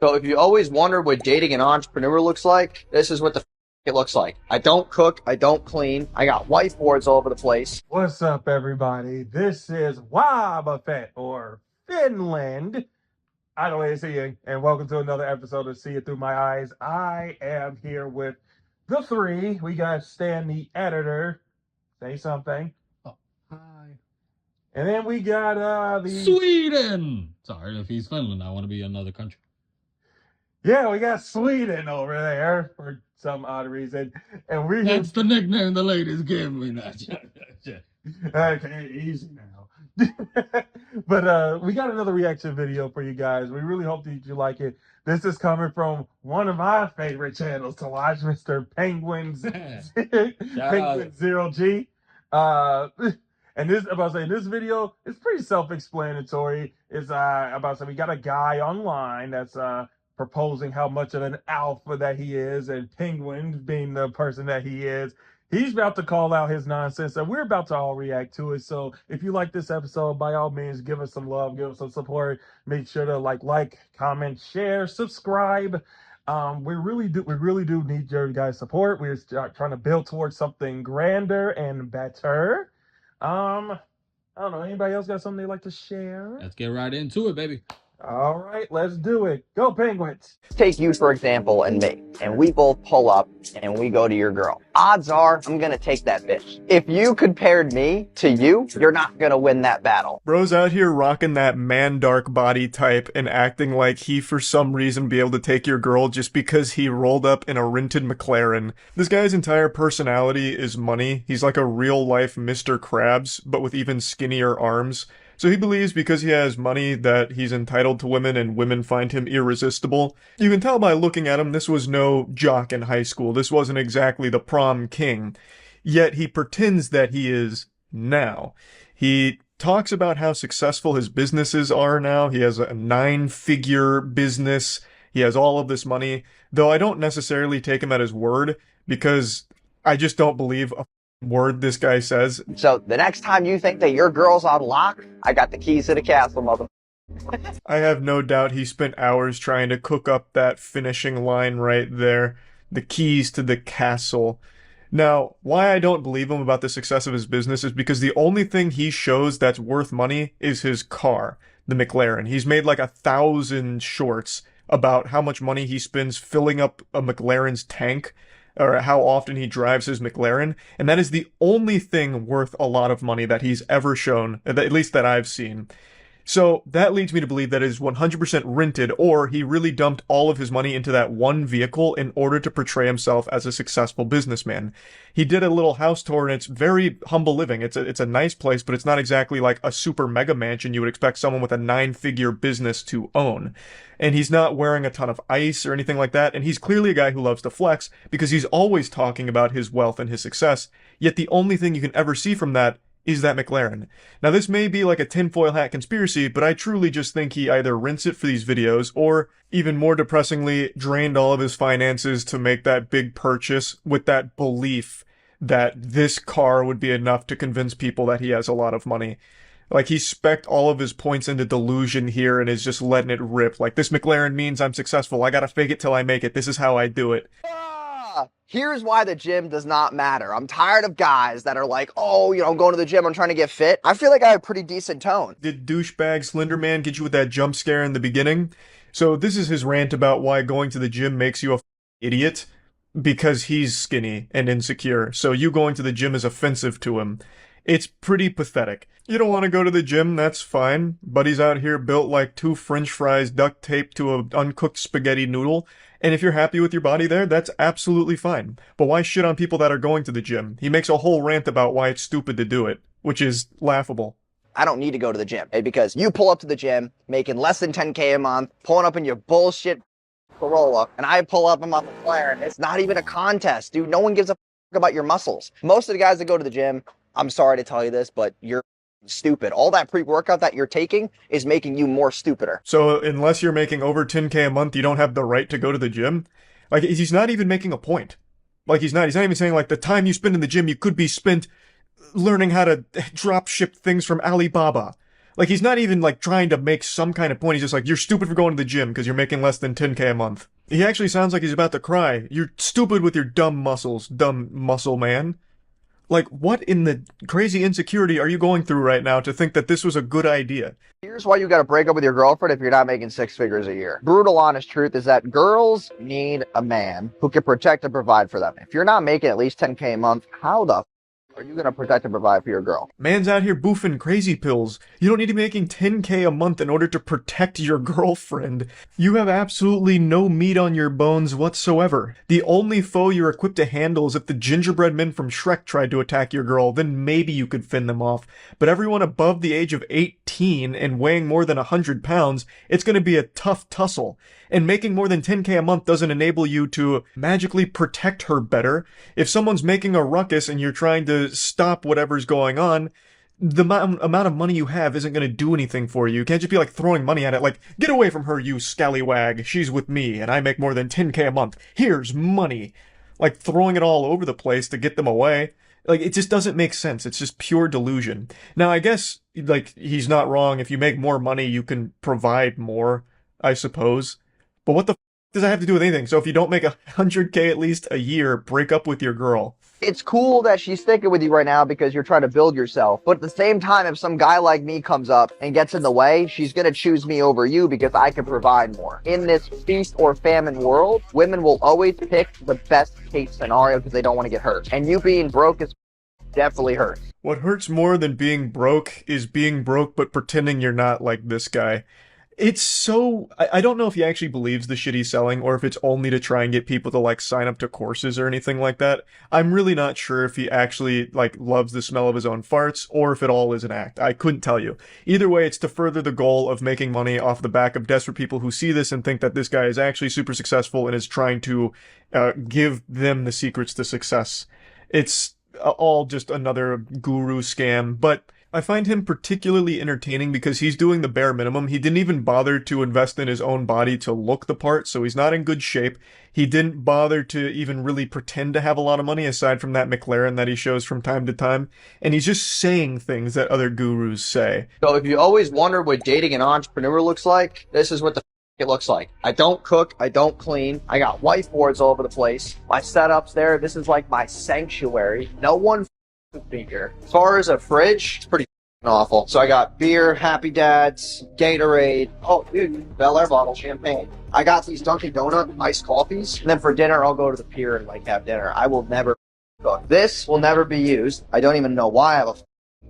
So if you always wonder what dating an entrepreneur looks like, this is what the it looks like. I don't cook, I don't clean, I got whiteboards all over the place. What's up, everybody? This is Wobbuffet or Finland. I don't see you, and welcome to another episode of See It Through My Eyes. I am here with the three. We got Stan, the editor. Say something. Oh, hi. And then we got the Sweden! Sorry, if he's Finland, I want to be another country. yeah, we got Sweden over there for some odd reason, and we That's the nickname the ladies give me now. okay, easy now. But we got another reaction video for you guys. We really hope that you like it. This is coming from one of my favorite channels to watch, Mr. Penguins Penguin Zero G. And this about to say this video is pretty self-explanatory. It's about to say we got a guy online that's proposing how much of an alpha that he is, and Penguin being the person that he is. He's about to call out his nonsense, and we're about to all react to it. So if you like this episode, by all means, give us some love, give us some support. Make sure to like, comment, share, subscribe. We really do need your guys' support. We're trying to build towards something grander and better. I don't know. Anybody else got something they'd like to share? Let's get right into it, baby. All right, let's do it. Go Penguins. Take you, for example, and me, and we both pull up and we go to your girl. Odds are I'm gonna take that bitch. If you compared me to you, you're not gonna win that battle. Bro's out here rocking that man dark body type and acting like he for some reason be able to take your girl just because he rolled up in a rented McLaren. This guy's entire personality is money. He's like a real life Mr. Krabs, but with even skinnier arms. So he believes because he has money that he's entitled to women and women find him irresistible. You can tell by looking at him this was no jock in high school. This wasn't exactly the prom king. Yet he pretends that he is now. He talks about how successful his businesses are now. He has a 9-figure business. He has all of this money. Though I don't necessarily take him at his word because I just don't believe a word this guy says. So the next time you think that your girl's on lock, I got the keys to the castle, mother. I have no doubt he spent hours trying to cook up that finishing line right there. The keys to the castle. Now, why I don't believe him about the success of his business is because the only thing he shows that's worth money is his car, the McLaren. He's made like 1,000 shorts about how much money he spends filling up a McLaren's tank, or how often he drives his McLaren, and that is the only thing worth a lot of money that he's ever shown, at least that I've seen. So that leads me to believe that it is 100% rented, or he really dumped all of his money into that one vehicle in order to portray himself as a successful businessman. He did a little house tour, and it's very humble living. It's a nice place, but it's not exactly like a super mega mansion you would expect someone with a 9-figure business to own. And he's not wearing a ton of ice or anything like that, and he's clearly a guy who loves to flex because he's always talking about his wealth and his success, yet the only thing you can ever see from that is that McLaren. Now this may be like a tinfoil hat conspiracy, but I truly just think he either rents it for these videos or, even more depressingly, drained all of his finances to make that big purchase with that belief that this car would be enough to convince people that he has a lot of money. Like, he specced all of his points into delusion here and is just letting it rip. Like, this McLaren means I'm successful. I gotta fake it till I make it. This is how I do it. Here's why the gym does not matter. I'm tired of guys that are like, oh, I'm going to the gym, I'm trying to get fit. I feel like I have a pretty decent tone. Did douchebag Slenderman get you with that jump scare in the beginning? So this is his rant about why going to the gym makes you a idiot. Because he's skinny and insecure, so you going to the gym is offensive to him. It's pretty pathetic. You don't want to go to the gym, that's fine. Buddy's out here built like 2 French fries duct taped to an uncooked spaghetti noodle. And if you're happy with your body there, that's absolutely fine. But why shit on people that are going to the gym? He makes a whole rant about why it's stupid to do it, which is laughable. I don't need to go to the gym, because you pull up to the gym making less than 10K a month, pulling up in your bullshit Corolla, and I pull up in my McLaren. It's not even a contest, dude. No one gives a about your muscles. Most of the guys that go to the gym, I'm sorry to tell you this, but you're stupid. All that pre-workout that you're taking is making you more stupider. So unless you're making over 10K a month, you don't have the right to go to the gym? Like, he's not even making a point. Like, he's not even saying, like, the time you spend in the gym, you could be spent learning how to drop ship things from Alibaba. Like, he's not even, like, trying to make some kind of point. He's just like, you're stupid for going to the gym because you're making less than 10K a month. He actually sounds like he's about to cry. You're stupid with your dumb muscles, dumb muscle man. Like, what in the crazy insecurity are you going through right now to think that this was a good idea? Here's why you got to break up with your girlfriend if you're not making 6 figures a year. Brutal, honest truth is that girls need a man who can protect and provide for them. If you're not making at least 10K a month, how the are you going to protect and provide for your girl? Man's out here boofing crazy pills. You don't need to be making 10K a month in order to protect your girlfriend. You have absolutely no meat on your bones whatsoever. The only foe you're equipped to handle is if the gingerbread men from Shrek tried to attack your girl, then maybe you could fend them off. But everyone above the age of 18 and weighing more than 100 pounds, it's going to be a tough tussle. And making more than 10K a month doesn't enable you to magically protect her better. If someone's making a ruckus and you're trying to stop whatever's going on, the amount of money you have isn't going to do anything for you. You can't just be like throwing money at it like, get away from her, you scallywag. She's with me and I make more than 10K a month. Here's money. Like throwing it all over the place to get them away. Like, it just doesn't make sense. It's just pure delusion. Now, I guess, like, he's not wrong. If you make more money, you can provide more, I suppose. But what the does that have to do with anything? So if you don't make 100K at least a year, break up with your girl. It's cool that she's sticking with you right now because you're trying to build yourself. But at the same time, if some guy like me comes up and gets in the way, she's going to choose me over you because I can provide more. In this feast or famine world, women will always pick the best case scenario because they don't want to get hurt. And you being broke is definitely hurts. What hurts more than being broke is being broke but pretending you're not, like this guy. It's so... I don't know if he actually believes the shit he's selling or if it's only to try and get people to, like, sign up to courses or anything like that. I'm really not sure if he actually, like, loves the smell of his own farts or if it all is an act. I couldn't tell you. Either way, it's to further the goal of making money off the back of desperate people who see this and think that this guy is actually super successful and is trying to give them the secrets to success. It's all just another guru scam, but... I find him particularly entertaining because he's doing the bare minimum. He didn't even bother to invest in his own body to look the part, so he's not in good shape. He didn't bother to even really pretend to have a lot of money aside from that McLaren that he shows from time to time. And he's just saying things that other gurus say. So if you always wonder what dating an entrepreneur looks like, this is what the it looks like. I don't cook, I don't clean, I got whiteboards all over the place. My setup's there, this is like my sanctuary. No one be here. As far as a fridge, it's pretty awful. So I got beer, Happy Dads, Gatorade, oh dude, Bel Air bottle, champagne. I got these Dunkin' Donut iced coffees, and then for dinner I'll go to the pier and like have dinner. I will never cook. This will never be used. I don't even know why I have a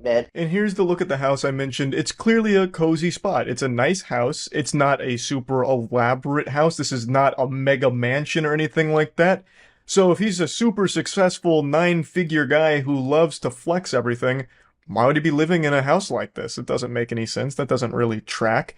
bed. And here's the look at the house I mentioned. It's clearly a cozy spot. It's a nice house. It's not a super elaborate house. This is not a mega mansion or anything like that. So if he's a super successful 9-figure guy who loves to flex everything, why would he be living in a house like this? It doesn't make any sense. That doesn't really track.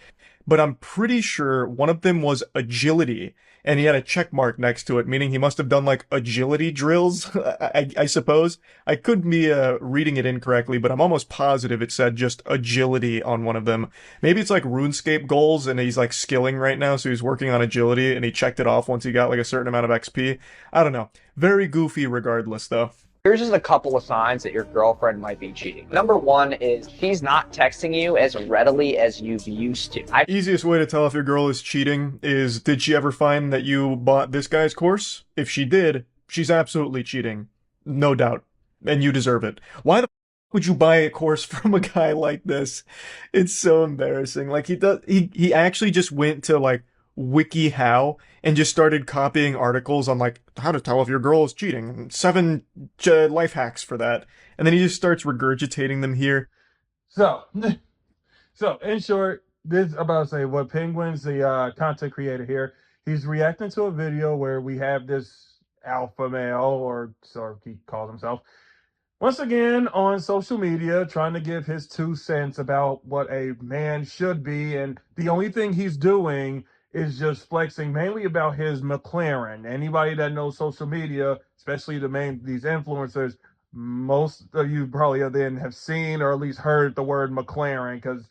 But I'm pretty sure one of them was agility, and he had a check mark next to it, meaning he must have done like agility drills, I suppose. I could be reading it incorrectly, but I'm almost positive it said just agility on one of them. Maybe it's like RuneScape goals, and he's like skilling right now, so he's working on agility, and he checked it off once he got like a certain amount of XP. I don't know. Very goofy regardless, though. Here's just a couple of signs that your girlfriend might be cheating. Number one is she's not texting you as readily as you've used to. Easiest way to tell if your girl is cheating is, did she ever find that you bought this guy's course? If she did, she's absolutely cheating. No doubt. And you deserve it. Why the f would you buy a course from a guy like this? It's so embarrassing. Like, he actually just went to like WikiHow and just started copying articles on like how to tell if your girl is cheating, 7 life hacks for that, and then he just starts regurgitating them here. So in short, this about to say what Penguin's the content creator here. He's reacting to a video where we have this alpha male, or so he calls himself, once again on social media trying to give his 2 cents about what a man should be, and the only thing he's doing is just flexing mainly about his McLaren. Anybody that knows social media, especially these influencers, most of you probably then have seen or at least heard the word McLaren, because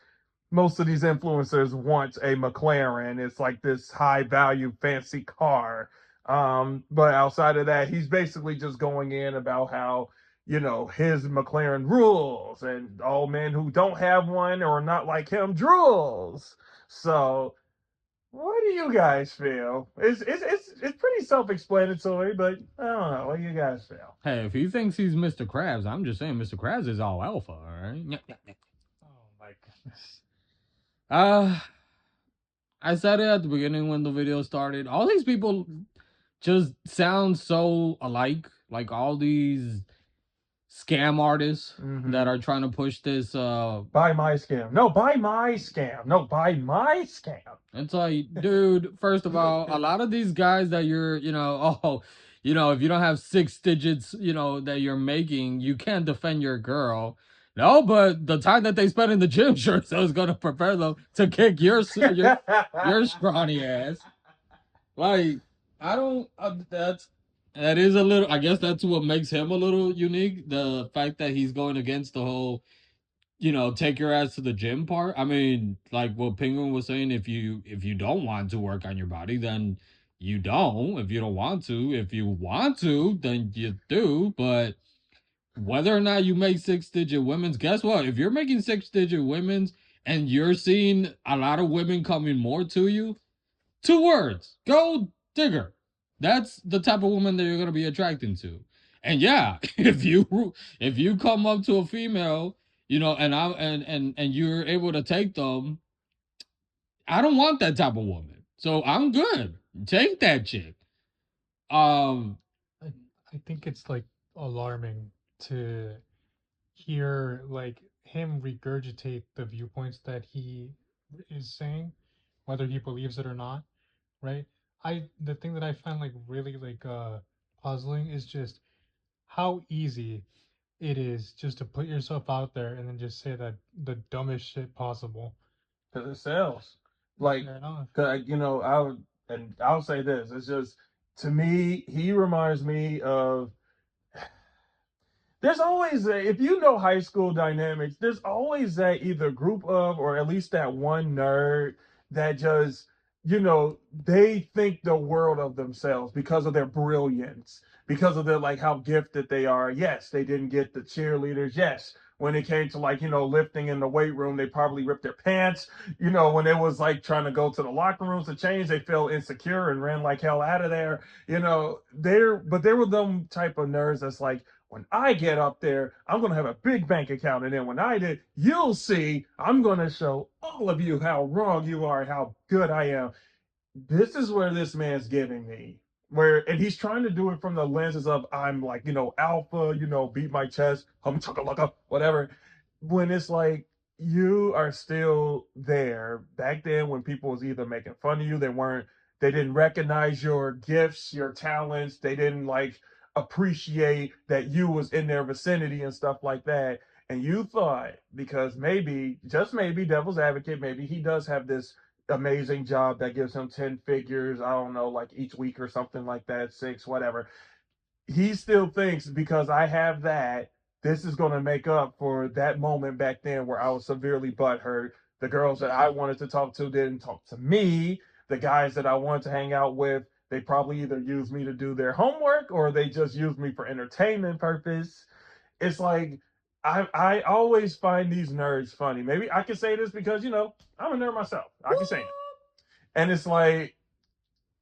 most of these influencers want a McLaren. It's like this high value fancy car. But outside of that, he's basically just going in about how, you know, his McLaren rules, and all men who don't have one or not like him drools. So, what do you guys feel? It's pretty self-explanatory, but I don't know. What do you guys feel? Hey, if he thinks he's Mr. Krabs, I'm just saying Mr. Krabs is all alpha, all right? Oh my goodness. I said it at the beginning when the video started. All these people just sound so alike. Like all these scam artists that are trying to push this. Buy my scam. No, buy my scam. No, buy my scam. It's like, dude, first of all, a lot of these guys that you're, if you don't have 6 digits, that you're making, you can't defend your girl. No, but the time that they spend in the gym sure so is going to prepare them to kick your scrawny ass. Like, I don't, that is a little, I guess that's what makes him a little unique. The fact that he's going against the whole, take your ass to the gym part. I mean, like what Penguin was saying, if you don't want to work on your body, then you don't. If you don't want to, if you want to, then you do. But whether or not you make 6-digit women's, guess what? If you're making 6-digit women's and you're seeing a lot of women coming more to you, 2 words: gold digger. That's the type of woman that you're gonna be attracting to. And yeah, if you come up to a female, and you're able to take them, I don't want that type of woman. So I'm good. Take that chick. Um, I think it's like alarming to hear like him regurgitate the viewpoints that he is saying, whether he believes it or not, right? The thing that I find like really like puzzling is just how easy it is just to put yourself out there and then just say that the dumbest shit possible. Because it sells. Like, Fair enough. you know, I'll say this. It's just, to me, he reminds me of. There's always if you know high school dynamics, there's always that either group of, or at least that one nerd that just, you know, they think the world of themselves because of their brilliance, because of their like how gifted they are. Yes, they didn't get the cheerleaders. Yes, when it came to like, you know, lifting in the weight room, they probably ripped their pants. You know, when it was like trying to go to the locker rooms to change, they felt insecure and ran like hell out of there. You know, but there were them type of nerds that's like, when I get up there, I'm going to have a big bank account. And then when I did, you'll see, I'm going to show all of you how wrong you are, how good I am. This is where this man's giving me. And he's trying to do it from the lenses of, I'm like, you know, alpha, you know, beat my chest, whatever. When it's like, you are still there. Back then, when people was either making fun of you, they didn't recognize your gifts, your talents. They didn't like appreciate that you was in their vicinity and stuff like that. And you thought, because maybe, just maybe, devil's advocate, maybe he does have this amazing job that gives him 10 figures, I don't know, like each week or something like that, 6, whatever. He still thinks, because I have that, this is going to make up for that moment back then where I was severely butthurt. The girls that I wanted to talk to didn't talk to me. The guys that I wanted to hang out with, they probably either used me to do their homework or they just used me for entertainment purpose. It's like, I always find these nerds funny. Maybe I can say this because, you know, I'm a nerd myself. I can say it. And it's like,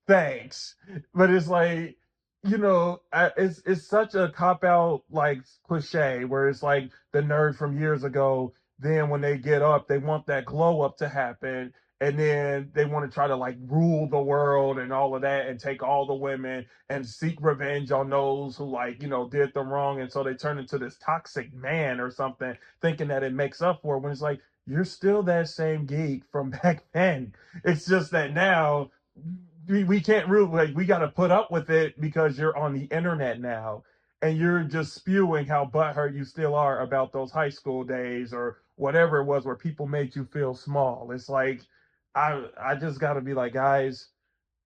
thanks. But it's like, you know, it's such a cop out like cliche where it's like the nerd from years ago. Then when they get up, they want that glow up to happen, and then they want to try to like rule the world and all of that, and take all the women and seek revenge on those who like, you know, did them wrong, and so they turn into this toxic man or something, thinking that it makes up for it. When it's like, you're still that same geek from back then. It's just that now we can't really, like, we got to put up with it because you're on the internet now, and you're just spewing how butthurt you still are about those high school days or whatever it was where people made you feel small. It's like, I just got to be like, guys,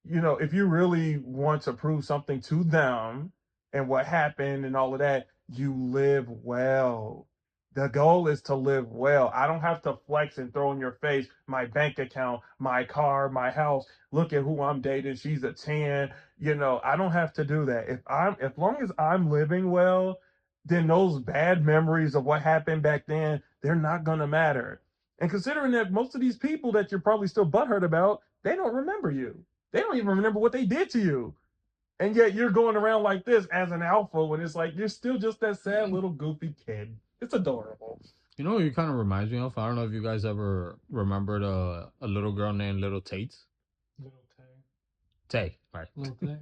you know, if you really want to prove something to them and what happened and all of that, you live well. The goal is to live well. I don't have to flex and throw in your face my bank account, my car, my house. Look at who I'm dating. She's a 10. You know, I don't have to do that. As long as I'm living well, then those bad memories of what happened back then, they're not gonna matter. And considering that most of these people that you're probably still butthurt about, they don't remember you. They don't even remember what they did to you. And yet you're going around like this as an alpha when it's like you're still just that sad little goofy kid. It's adorable. You know what it kind of reminds me of? I don't know if you guys ever remembered a little girl named Little Tate. Little Tay. Tay, right. Little Tay.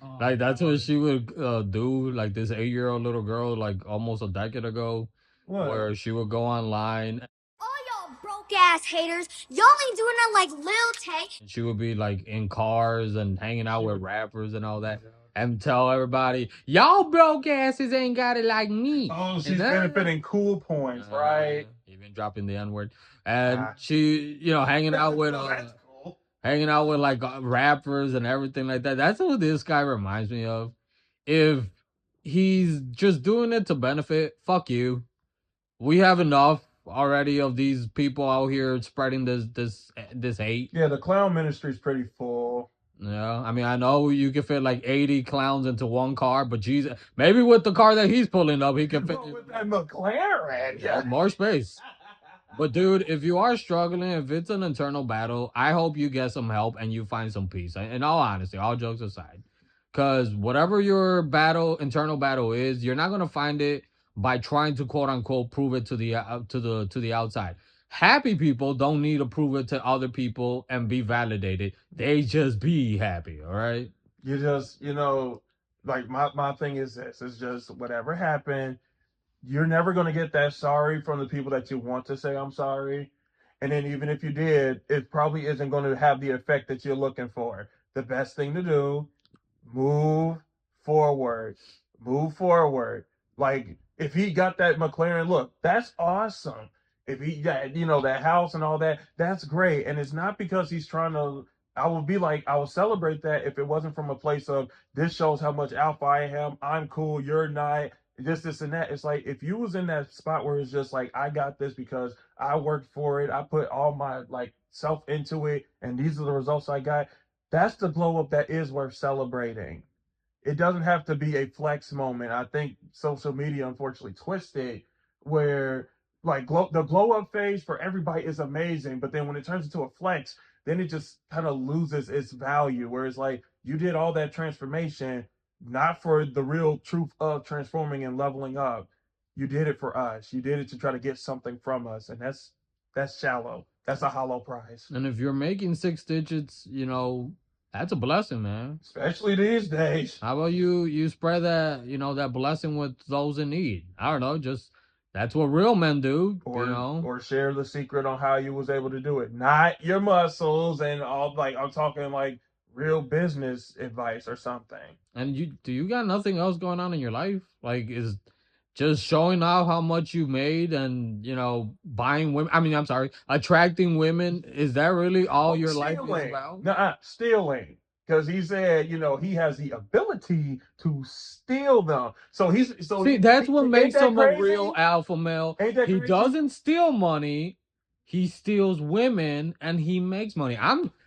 Oh, Like that's no. what she would do. Like this 8-year-old little girl, like almost a decade ago, What? where she would go online All y'all broke ass haters, y'all ain't doing it like Lil Tay. and she would be like in cars and hanging out with rappers and all that, Yeah. and tell everybody, "Y'all broke asses ain't got it like me." Oh, And she's then- benefiting cool points, right? Even dropping the N-word, and Ah. she, hanging out with That's cool. hanging out with like rappers and everything like that. That's what this guy reminds me of. If he's just doing it to benefit, fuck you. We have enough already of these people out here spreading this hate. Yeah, the clown ministry is pretty full. Yeah, I mean, I know you can fit like 80 clowns into one car, but Jesus, maybe with the car that he's pulling up, he can fit But with that McLaren, yeah, more space. But dude, if you are struggling, if it's an internal battle, I hope you get some help and you find some peace. In all honesty, all jokes aside, because whatever your internal battle is, you're not gonna find it by trying to quote unquote prove it to the outside. Happy people don't need to prove it to other people and be validated. They just be happy. All right. You just, like my thing is this: it's just whatever happened. You're never going to get that sorry from the people that you want to say I'm sorry. And then even if you did, it probably isn't going to have the effect that you're looking for. The best thing to do, move forward. Move forward. Like if he got that McLaren, look, that's awesome. If he got, that house and all that, that's great. And it's not because he's trying to, I would celebrate that if it wasn't from a place of this shows how much alpha I am. I'm cool. You're not. This and that. It's like if you was in that spot where it's just like I got this because I worked for it, I put all my like self into it, and these are the results I got. That's the glow up that is worth celebrating. It doesn't have to be a flex moment. I think social media unfortunately twisted where like the glow up phase for everybody is amazing, but then when it turns into a flex, then it just kind of loses its value. Whereas like you did all that transformation not for the real truth of transforming and leveling up. You did it for us. You did it to try to get something from us, and that's shallow. That's a hollow prize. And if you're making 6 digits, that's a blessing, man. Especially these days. How about you spread that, that blessing with those in need? I don't know, just that's what real men do, Or share the secret on how you was able to do it. Not your muscles and all, like I'm talking like real business advice or something. And you got nothing else going on in your life? Like is just showing off how much you made and buying women. I mean, I'm sorry, attracting women. Is that really all your life is about? Nuh-uh, stealing. Because he said, he has the ability to steal them. See, that's what makes him a real alpha male. Ain't that He crazy? doesn't steal money. He steals women and he makes money.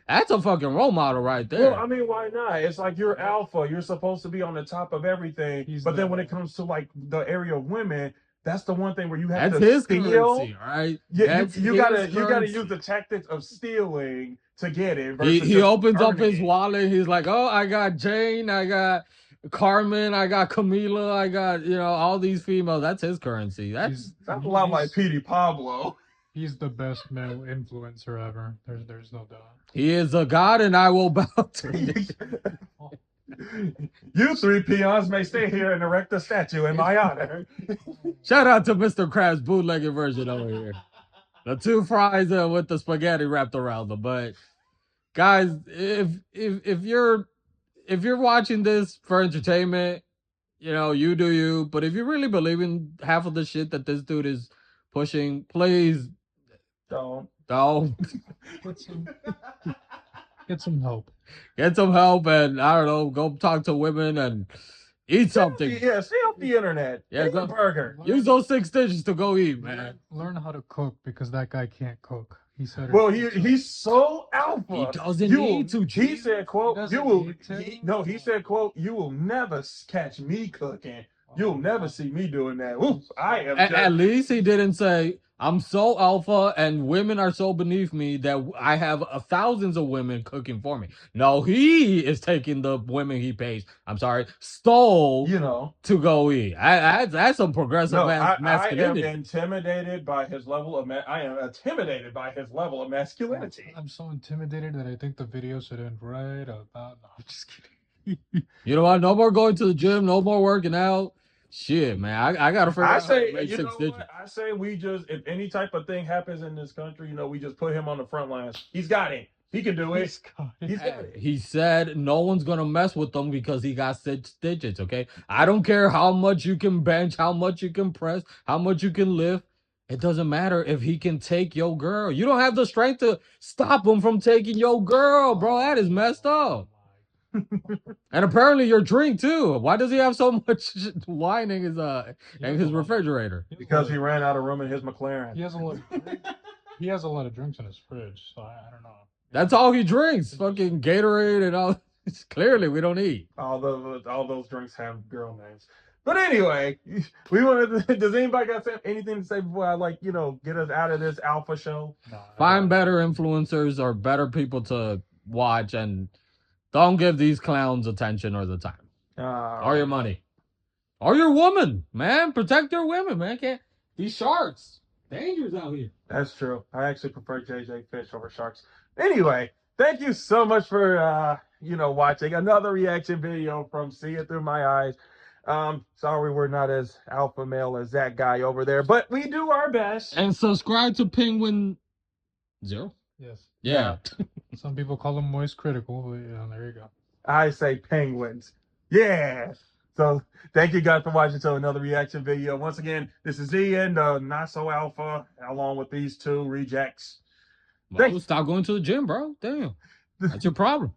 That's a fucking role model right there. Well, I mean, why not? It's like you're alpha. You're supposed to be on the top of everything. But then when it comes to like the area of women, that's the one thing where you have That's to his steal. currency, right? Yeah, That's you his gotta currency. use the tactics of stealing to get it. He versus just opens up earning his it. wallet. He's like, oh, I got Jane, I got Carmen, I got Camila, I got all these females. That's his currency. That's That's a lot like Petey Pablo. He's the best male influencer ever. There's no doubt. he is a god, and I will bow to him. You 3 peons may stay here and erect a statue in my honor. Shout out to Mr. Krabs bootlegged version over here. The 2 fries with the spaghetti wrapped around them. But guys, if you're watching this for entertainment, you do you. But if you really believe in half of the shit that this dude is pushing, please Don't. Get some help. Get some help and I don't know, go talk to women and eat something. Yeah, stay off the internet. Yeah, Eat a burger. Use those 6 digits to go eat, man. Learn how to cook because that guy can't cook. He said. Well, he's so alpha. He doesn't You need to. He said, "quote He doesn't you will." need to. He said, "quote You will never catch me cooking." You'll never see me doing that. Oof, I am At least he didn't say, I'm so alpha and women are so beneath me that I have thousands of women cooking for me. No, he is taking the women he pays. I'm sorry, stole you know. to go eat. That's some progressive No, I am masculinity. intimidated by his level of I am intimidated by his level of masculinity. I'm so intimidated that I think the video should end right about now. I'm just kidding. You know what? No more going to the gym. No more working out. Shit, man. I gotta figure I out how to say, make you know 6 digits. what? I say we just, if any type of thing happens in this country, you know, we just put him on the front lines. He's got it. He can do it. He's got it. He's got it. He said no one's gonna mess with him because he got 6 digits. Okay, I don't care how much you can bench, how much you can press, how much you can lift. It doesn't matter if he can take your girl. You don't have the strength to stop him from taking your girl, bro. That is messed up. And apparently your drink too. Why does he have so much wine in his refrigerator? Because he ran out of room in his McLaren. He has a lot. He has a lot of drinks in his fridge, so I don't know. That's all he drinks. Fucking Gatorade and all. Clearly, we don't eat. All those drinks have girl names. But anyway, we wanted to, does anybody got anything to say before I get us out of this alpha show? No, Find better influencers or better people to watch and don't give these clowns attention or the time. Or your money. Or your woman, man. Protect your women, man. These sharks. Dangers out here. That's true. I actually prefer JJ Fish over sharks. Anyway, thank you so much for watching another reaction video from See It Through My Eyes. Sorry we're not as alpha male as that guy over there, but we do our best. And subscribe to Penguin Zero. Yes. Yeah. Some people call them moist critical, but yeah, there you go. I say penguins. Yeah. So thank you guys for watching to another reaction video. Once again, this is Ian, Not So Alpha, along with these two rejects. Well, stop going to the gym, bro. Damn. That's your problem.